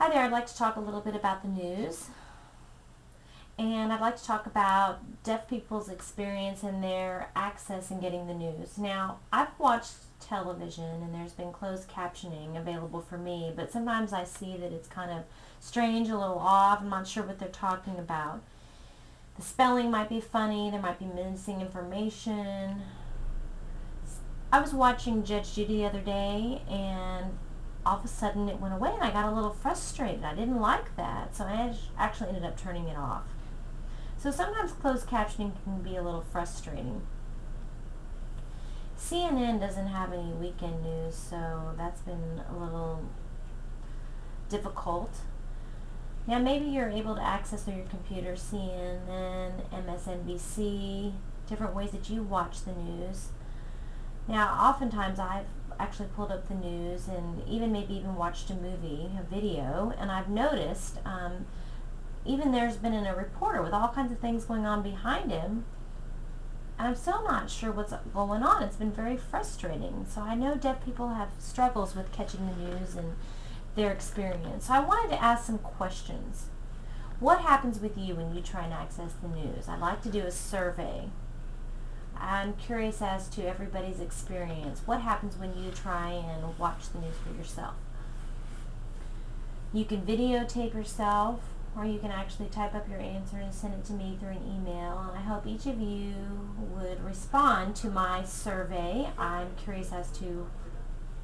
Hi there, I'd like to talk a little bit about the news, and I'd like to talk about deaf people's experience and their access in getting the news. Now, I've watched television and there's been closed captioning available for me, but sometimes I see that it's kind of strange, a little off. I'm not sure what they're talking about. The spelling might be funny, there might be missing information. I was watching Judge Judy the other day, and all of a sudden it went away and I got a little frustrated. I didn't like that, so I actually ended up turning it off. So sometimes closed captioning can be a little frustrating. CNN doesn't have any weekend news, so that's been a little difficult. Now maybe you're able to access through your computer CNN, MSNBC, different ways that you watch the news. Now oftentimes I've actually pulled up the news and maybe even watched a video, and I've noticed even there's been a reporter with all kinds of things going on behind him, and I'm still not sure what's going on. It's been very frustrating. So I know deaf people have struggles with catching the news and their experience. So I wanted to ask some questions. What happens with you when you try and access the news? I'd like to do a survey. I'm curious as to everybody's experience. What happens when you try and watch the news for yourself? You can videotape yourself, or you can actually type up your answer and send it to me through an email. And I hope each of you would respond to my survey. I'm curious as to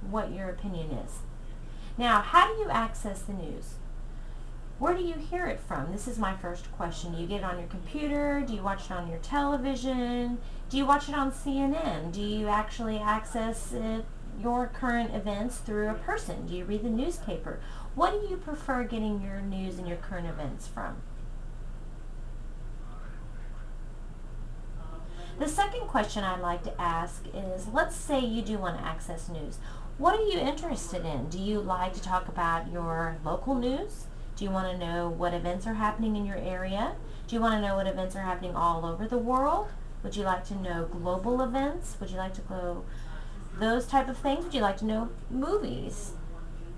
what your opinion is. Now, how do you access the news? Where do you hear it from? This is my first question. Do you get it on your computer? Do you watch it on your television? Do you watch it on CNN? Do you actually access your current events through a person? Do you read the newspaper? What do you prefer getting your news and your current events from? The second question I'd like to ask is, let's say you do want to access news. What are you interested in? Do you like to talk about your local news? Do you want to know what events are happening in your area? Do you want to know what events are happening all over the world? Would you like to know global events? Would you like to know those type of things? Would you like to know movies?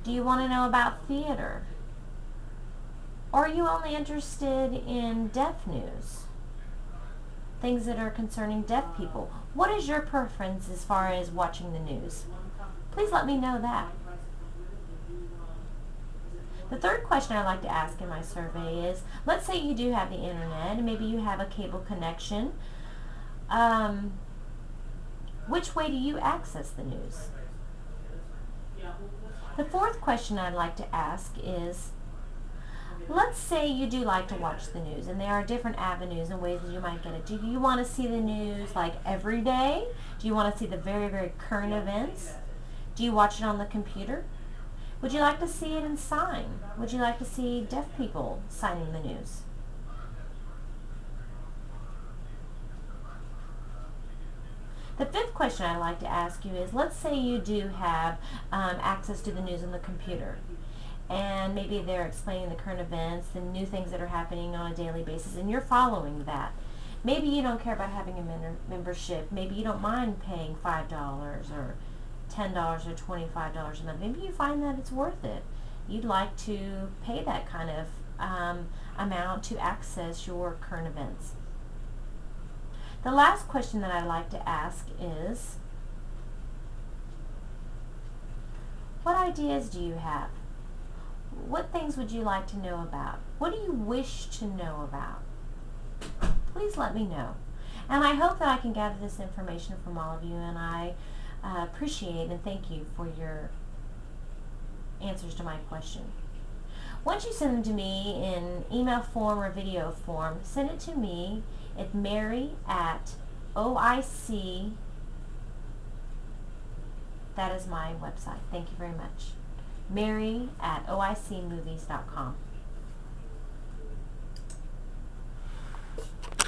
Do you want to know about theater? Or are you only interested in deaf news? Things that are concerning deaf people. What is your preference as far as watching the news? Please let me know that. The third question I'd like to ask in my survey is, let's say you do have the internet and maybe you have a cable connection. Which way do you access the news? The fourth question I'd like to ask is, let's say you do like to watch the news, and there are different avenues and ways that you might get it. Do you want to see the news like every day? Do you want to see the very, very current events? Do you watch it on the computer? Would you like to see it in sign? Would you like to see deaf people signing the news? The fifth question I'd like to ask you is, let's say you do have access to the news on the computer, and maybe they're explaining the current events, the new things that are happening on a daily basis, and you're following that. Maybe you don't care about having a membership. Maybe you don't mind paying $5 or $10 or $25 a month. Maybe you find that it's worth it. You'd like to pay that kind of amount to access your current events. The last question that I'd like to ask is, what ideas do you have? What things would you like to know about? What do you wish to know about? Please let me know. And I hope that I can gather this information from all of you, and I appreciate and thank you for your answers to my question. Once you send them to me in email form or video form, send it to me at Mary@OIC. That is my website. Thank you very much. Mary@OICmovies.com.